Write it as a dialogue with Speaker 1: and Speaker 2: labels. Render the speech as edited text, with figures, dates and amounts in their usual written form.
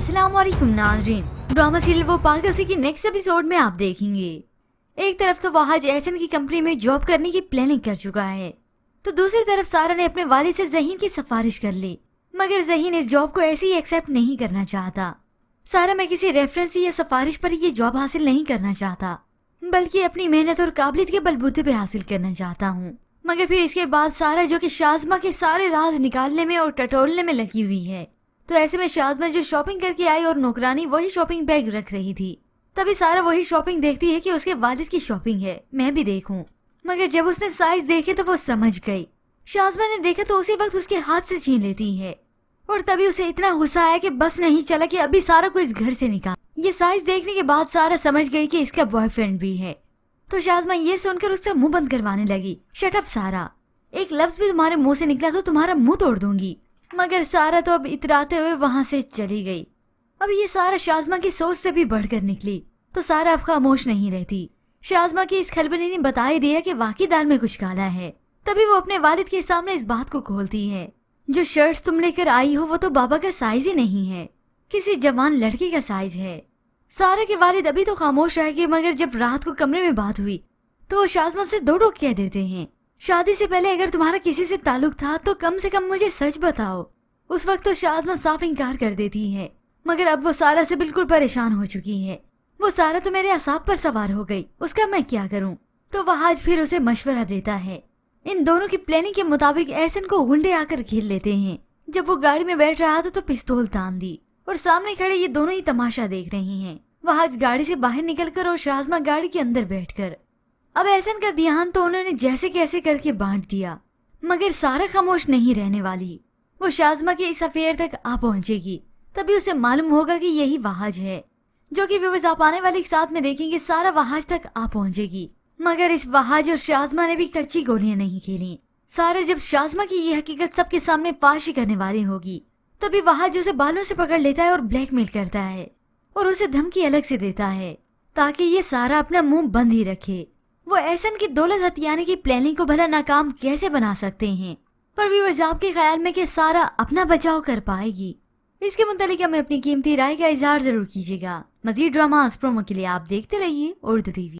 Speaker 1: अस्सलाम वालेकुम नाज़रीन। ड्रामा सीरियल वो पागल सी की नेक्स्ट एपिसोड में आप देखेंगे। एक तरफ तो वहाज एहसन की कंपनी में जॉब करने की प्लानिंग कर चुका है, तो दूसरी तरफ सारा ने अपने वालिद से ज़हीन की सिफारिश कर ली, मगर ज़हीन इस जॉब को ऐसे ही एक्सेप्ट नहीं करना चाहता। सारा में किसी रेफरेंस या सिफारिश पर ये जॉब हासिल नहीं करना चाहता, बल्कि अपनी मेहनत और काबिलियत के बलबूते पे हासिल करना चाहता हूँ। मगर फिर इसके बाद सारा जो कि शाज़मा के सारे राज निकालने में और टटोलने में लगी हुई है, तो ऐसे में शाज़मा जो शॉपिंग करके आई और नौकरानी वही शॉपिंग बैग रख रही थी, तभी सारा वही शॉपिंग देखती है कि उसके वालिद की शॉपिंग है, मैं भी देखूं। मगर जब उसने साइज देखे तो वो समझ गई। शाज़मा ने देखा तो उसी वक्त उसके हाथ से छीन लेती है, और तभी उसे इतना गुस्सा आया कि बस नहीं चला कि अभी सारा को इस घर से निकाल। ये साइज देखने के बाद सारा समझ गई कि इसका बॉयफ्रेंड भी है, तो शाज़मा ये सुनकर उससे मुंह बंद करवाने लगी। शट अप सारा, एक लफ्ज भी तुम्हारे मुंह से निकला तो तुम्हारा मुंह तोड़ दूंगी। मगर सारा तो अब इतराते हुए वहां से चली गई। अब ये सारा शाज़मा की सोच से भी बढ़कर निकली, तो सारा अब खामोश नहीं रहती। शाज़मा की इस खलबली ने बता ही दिया कि वाकई दाल में कुछ काला है। तभी वो अपने वालिद के सामने इस बात को खोलती है, जो शर्ट्स तुम लेकर आई हो वो तो बाबा का साइज ही नहीं है, किसी जवान लड़की का साइज है। सारा के वालिद अभी तो खामोश रह गए, मगर जब रात को कमरे में बात हुई तो वो शाज़मा से दो टोक कह देते हैं, शादी से पहले अगर तुम्हारा किसी से ताल्लुक था तो कम से कम मुझे सच बताओ। उस वक्त तो शाज़मा साफ इनकार कर देती है, मगर अब वो सारा से बिल्कुल परेशान हो चुकी है। वो सारा तो मेरे असाब पर सवार हो गई, उसका मैं क्या करूं? तो वहाज फिर उसे मशवरा देता है। इन दोनों की प्लानिंग के मुताबिक एहसन को गुंडे आकर घेर लेते हैं। जब वो गाड़ी में बैठ रहा था तो पिस्तौल तान दी, और सामने खड़े ये दोनों ही तमाशा देख रही हैं। वहाज गाड़ी से बाहर निकलकर और शाज़मा गाड़ी के अंदर बैठकर। अब एहसन का ध्यान तो उन्होंने जैसे कैसे करके बांट दिया, मगर सारा खामोश नहीं रहने वाली। वो शाज़मा के इस अफेयर तक आ पहुंचेगी, तभी उसे मालूम होगा कि यही वहाज है, जो कि व्यूअर्स आप आने वाले साथ में देखेंगे। सारा वहाज तक आ पहुंचेगी, मगर इस वहाज और शाज़मा ने भी कच्ची गोलियां नहीं खेली। सारा जब शाज़मा की ये हकीकत सबके सामने फाशी करने वाली होगी, तभी वहाज उसे बालों से पकड़ लेता है और ब्लैकमेल करता है, और उसे धमकी अलग से देता है ताकि ये सारा अपना मुंह बंद ही रखे। वो एहसन की दौलत हथियाने की प्लानिंग को भला नाकाम कैसे बना सकते हैं, पर व्यूअर्स आपके ख्याल में कि सारा अपना बचाव कर पाएगी? इसके मुतालिक हमें अपनी कीमती राय का इजहार जरूर कीजिएगा। मजीद ड्रामास प्रोमो के लिए आप देखते रहिए उर्दू टीवी।